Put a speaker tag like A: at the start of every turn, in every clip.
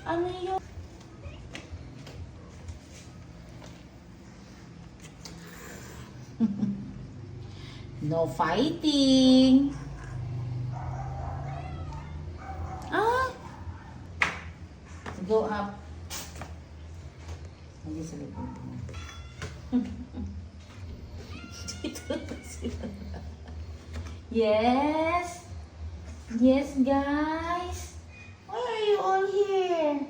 A: Ano yun? No fighting. Ah! Go up. Hindi sa likod mo. Dito na sila. Yes. Yes, guys. Why are you all here?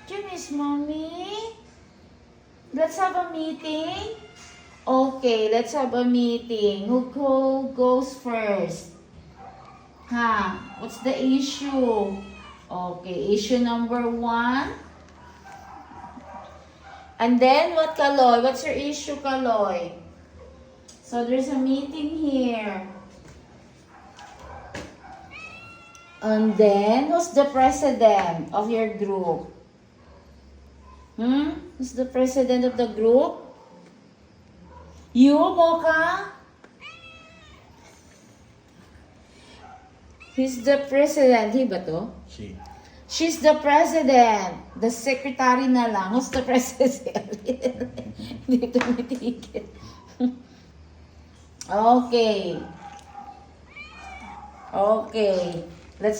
A: Do you miss mommy? Let's have a meeting. Okay, let's have a meeting. Who goes first? Ha? What's the issue? Okay, issue number 1. And then, what, Kaloy? What's your issue, Kaloy? So, there's a meeting here. And then, who's the president of your group? Who's the president of the group? You, Mocha? He's the president. He ba to?
B: She.
A: She's the president. The secretary na lang. Who's the president? Hindi tumitigil. Okay. Okay.